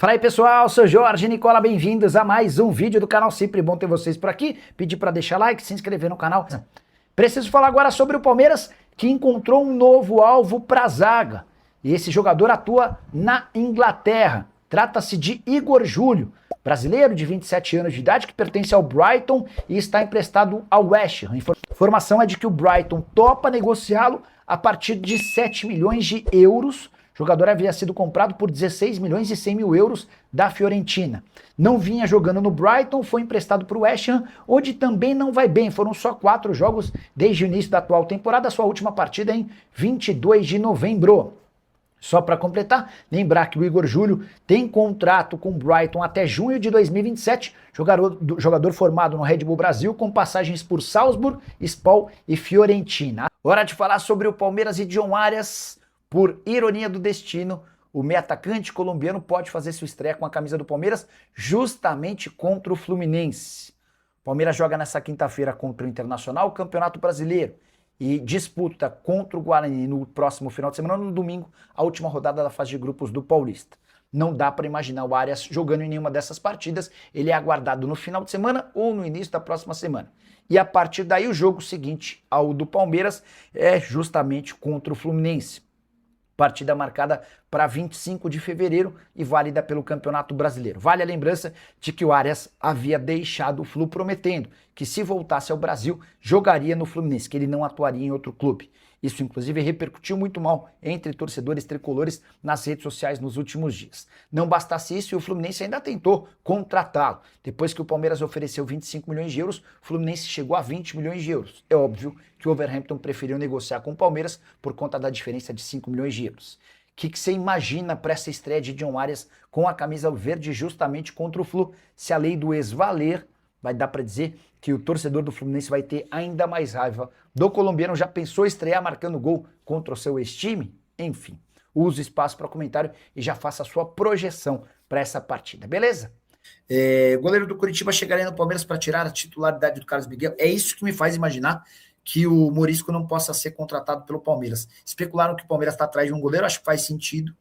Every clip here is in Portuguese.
Fala aí pessoal, sou Jorge Nicola, bem-vindos a mais um vídeo do canal, sempre bom ter vocês por aqui, pedir para deixar like, se inscrever no canal. Preciso falar agora sobre o Palmeiras, que encontrou um novo alvo para a zaga, e esse jogador atua na Inglaterra, trata-se de Igor Júlio, brasileiro de 27 anos de idade, que pertence ao Brighton e está emprestado ao West Ham. A informação é de que o Brighton topa negociá-lo a partir de 7 milhões de euros. O jogador havia sido comprado por 16 milhões e 100 mil euros da Fiorentina. Não vinha jogando no Brighton, foi emprestado para o West Ham, onde também não vai bem. Foram só 4 jogos desde o início da atual temporada, sua última partida em 22 de novembro. Só para completar, lembrar que o Igor Júlio tem contrato com o Brighton até junho de 2027, jogador formado no Red Bull Brasil, com passagens por Salzburg, Spal e Fiorentina. Hora de falar sobre o Palmeiras e John Arias. Por ironia do destino, o meio atacante colombiano pode fazer sua estreia com a camisa do Palmeiras justamente contra o Fluminense. O Palmeiras joga nessa quinta-feira contra o Internacional, o Campeonato Brasileiro, e disputa contra o Guarani no próximo final de semana, no domingo, a última rodada da fase de grupos do Paulista. Não dá para imaginar o Arias jogando em nenhuma dessas partidas, ele é aguardado no final de semana ou no início da próxima semana. E a partir daí o jogo seguinte ao do Palmeiras é justamente contra o Fluminense. Partida marcada para 25 de fevereiro e válida pelo Campeonato Brasileiro. Vale a lembrança de que o Arias havia deixado o Flu prometendo que, se voltasse ao Brasil, jogaria no Fluminense, que ele não atuaria em outro clube. Isso, inclusive, repercutiu muito mal entre torcedores tricolores nas redes sociais nos últimos dias. Não bastasse isso, e o Fluminense ainda tentou contratá-lo. Depois que o Palmeiras ofereceu 25 milhões de euros, o Fluminense chegou a 20 milhões de euros. É óbvio que o Wolverhampton preferiu negociar com o Palmeiras por conta da diferença de 5 milhões de euros. O que você imagina para essa estreia de John Arias com a camisa verde justamente contra o Flu? Se a lei do ex valer, vai dar para dizer que o torcedor do Fluminense vai ter ainda mais raiva do colombiano. Já pensou estrear marcando gol contra o seu ex-time? Enfim, use o espaço para comentário e já faça a sua projeção para essa partida, beleza? O goleiro do Curitiba chegaria no Palmeiras para tirar a titularidade do Carlos Miguel. É isso que me faz imaginar que o Morisco não possa ser contratado pelo Palmeiras. Especularam que o Palmeiras está atrás de um goleiro, acho que faz sentido,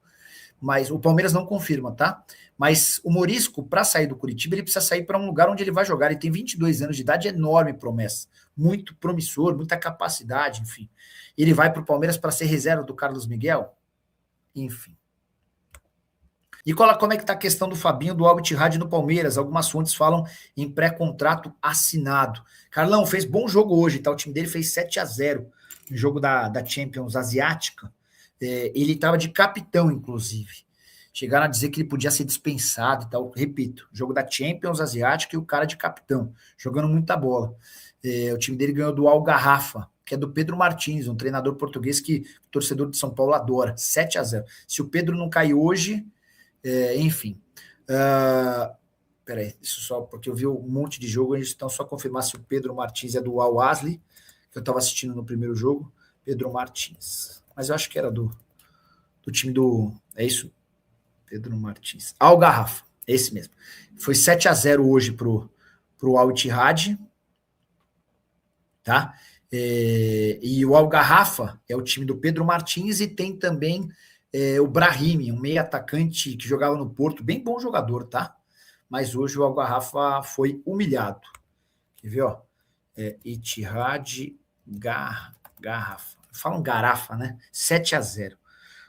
mas o Palmeiras não confirma, tá? Mas o Morisco, para sair do Curitiba, ele precisa sair para um lugar onde ele vai jogar. Ele tem 22 anos de idade, enorme promessa, muito promissor, muita capacidade, enfim. Ele vai para o Palmeiras para ser reserva do Carlos Miguel? Enfim. Nicola, como é que está a questão do Fabinho do Al Ittihad no Palmeiras? Algumas fontes falam em pré-contrato assinado. Carlão, fez bom jogo hoje, tá? O time dele fez 7-0 no jogo da Champions Asiática. Ele estava de capitão, inclusive. Chegaram a dizer que ele podia ser dispensado e tal. Repito, jogo da Champions Asiática e o cara de capitão, jogando muita bola. O time dele ganhou do Al Garrafa, que é do Pedro Martins, um treinador português que o torcedor de São Paulo adora. 7-0. Se o Pedro não cair hoje... enfim, peraí, isso só porque eu vi um monte de jogo, então só confirmar se o Pedro Martins é do Al Ahly, que eu estava assistindo no primeiro jogo, Pedro Martins, mas eu acho que era do time do, é isso, Pedro Martins, Al Garrafa, é esse mesmo, foi 7-0 hoje pro Al Ittihad, tá? E o Al Garrafa é o time do Pedro Martins e tem também o Brahimi, um meio atacante que jogava no Porto, bem bom jogador, tá? Mas hoje o Al Garrafa foi humilhado. Quer ver, ó? Ittihad Garrafa. Falam Garrafa, né? 7-0.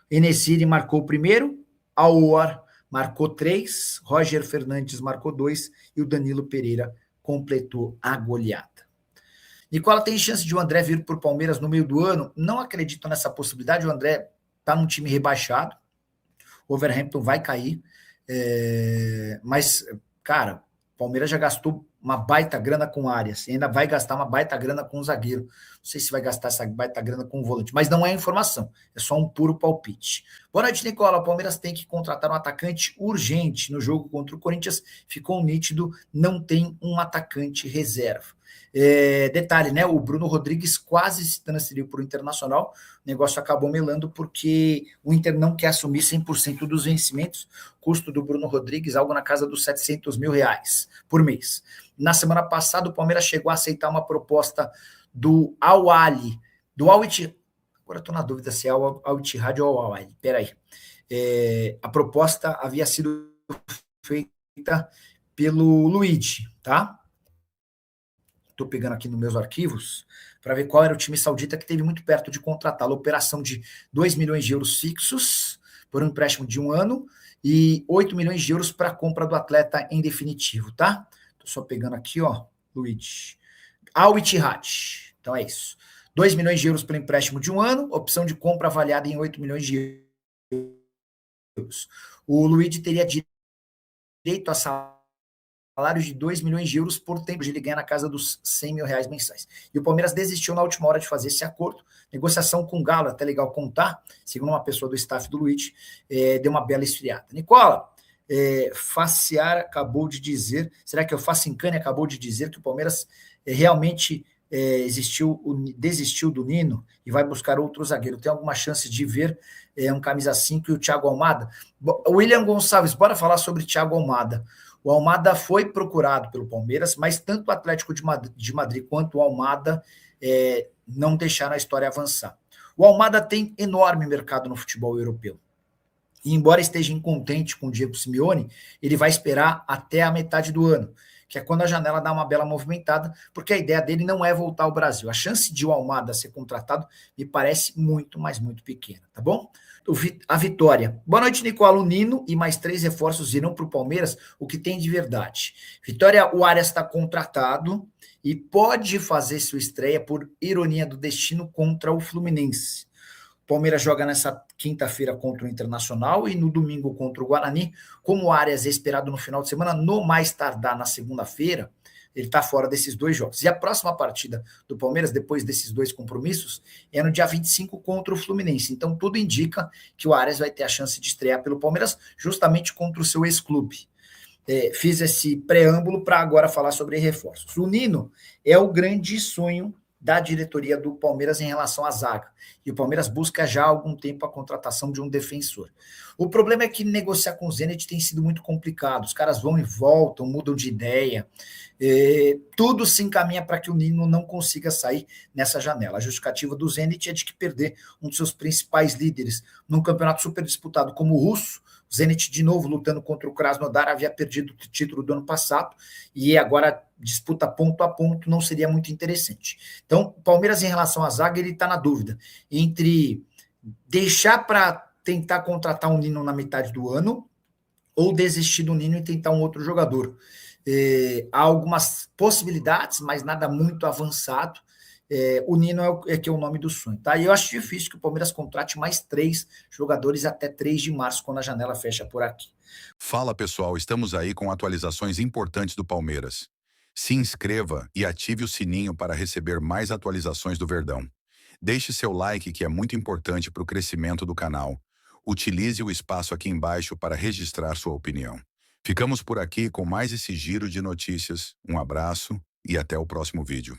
Enesiri marcou o primeiro, Aouar marcou 3, Roger Fernandes marcou 2 e o Danilo Pereira completou a goleada. Nicola, tem chance de o André vir para o Palmeiras no meio do ano? Não acredito nessa possibilidade. O André está num time rebaixado, o Wolverhampton vai cair, mas, cara, o Palmeiras já gastou uma baita grana com Arias, e ainda vai gastar uma baita grana com o zagueiro, não sei se vai gastar essa baita grana com o volante, mas não é informação, é só um puro palpite. Boa noite, Nicola, o Palmeiras tem que contratar um atacante urgente, no jogo contra o Corinthians ficou nítido, não tem um atacante reserva. Detalhe, né? O Bruno Rodrigues quase se transferiu para o Internacional, o negócio acabou melando porque o Inter não quer assumir 100% dos vencimentos, custo do Bruno Rodrigues algo na casa dos R$700 mil por mês. Na semana passada o Palmeiras chegou a aceitar uma proposta do Al Ahly, do Al Ittihad, agora estou na dúvida se é Al Ittihad ou Al Ahly, peraí. A proposta havia sido feita pelo Luigi, tá? Estou pegando aqui nos meus arquivos para ver qual era o time saudita que teve muito perto de contratá-lo. Operação de 2 milhões de euros fixos por um empréstimo de 1 ano e 8 milhões de euros para a compra do atleta em definitivo, tá? Estou só pegando aqui, ó, Luigi. Al Ittihad. Então é isso. 2 milhões de euros pelo empréstimo de 1 ano, opção de compra avaliada em 8 milhões de euros. O Luigi teria direito a salário de 2 milhões de euros por tempo de ele ganhar na casa dos 100 mil reais mensais. E o Palmeiras desistiu na última hora de fazer esse acordo. Negociação com o Galo, até legal contar, segundo uma pessoa do staff do Luigi, deu uma bela esfriada. Nicola, Faciar acabou de dizer, será que o Facincani acabou de dizer que o Palmeiras realmente desistiu do Nino e vai buscar outro zagueiro? Tem alguma chance de ver um camisa 5 e o Thiago Almada? William Gonçalves, bora falar sobre Thiago Almada. O Almada foi procurado pelo Palmeiras, mas tanto o Atlético de Madrid quanto o Almada não deixaram a história avançar. O Almada tem enorme mercado no futebol europeu. E embora esteja incontente com o Diego Simeone, ele vai esperar até a metade do ano, que é quando a janela dá uma bela movimentada, porque a ideia dele não é voltar ao Brasil. A chance de o Almada ser contratado me parece muito, mas muito pequena, tá bom? A Vitória. Boa noite, Nicola. O Nino e mais 3 reforços irão para o Palmeiras, o que tem de verdade. Vitória, o Arias está contratado e pode fazer sua estreia, por ironia do destino, contra o Fluminense. O Palmeiras joga nessa quinta-feira contra o Internacional e no domingo contra o Guarani. Como o Arias é esperado no final de semana, no mais tardar na segunda-feira, ele está fora desses 2 jogos. E a próxima partida do Palmeiras, depois desses 2 compromissos, é no dia 25 contra o Fluminense. Então, tudo indica que o Arias vai ter a chance de estrear pelo Palmeiras, justamente contra o seu ex-clube. Fiz esse preâmbulo para agora falar sobre reforços. O Nino é o grande sonho da diretoria do Palmeiras em relação à zaga. E o Palmeiras busca já há algum tempo a contratação de um defensor. O problema é que negociar com o Zenit tem sido muito complicado. Os caras vão e voltam, mudam de ideia. Tudo se encaminha para que o Nino não consiga sair nessa janela. A justificativa do Zenit é de que perder um dos seus principais líderes num campeonato super disputado como o russo, o Zenit de novo lutando contra o Krasnodar, havia perdido o título do ano passado e agora disputa ponto a ponto, não seria muito interessante. Então, o Palmeiras, em relação à zaga, ele está na dúvida entre deixar para tentar contratar um Nino na metade do ano ou desistir do Nino e tentar um outro jogador. Há algumas possibilidades, mas nada muito avançado. O Nino é que é o nome do sonho, tá? E eu acho difícil que o Palmeiras contrate mais 3 jogadores até 3 de março, quando a janela fecha por aqui. Fala pessoal, estamos aí com atualizações importantes do Palmeiras. Se inscreva e ative o sininho para receber mais atualizações do Verdão. Deixe seu like, que é muito importante para o crescimento do canal. Utilize o espaço aqui embaixo para registrar sua opinião. Ficamos por aqui com mais esse giro de notícias. Um abraço e até o próximo vídeo.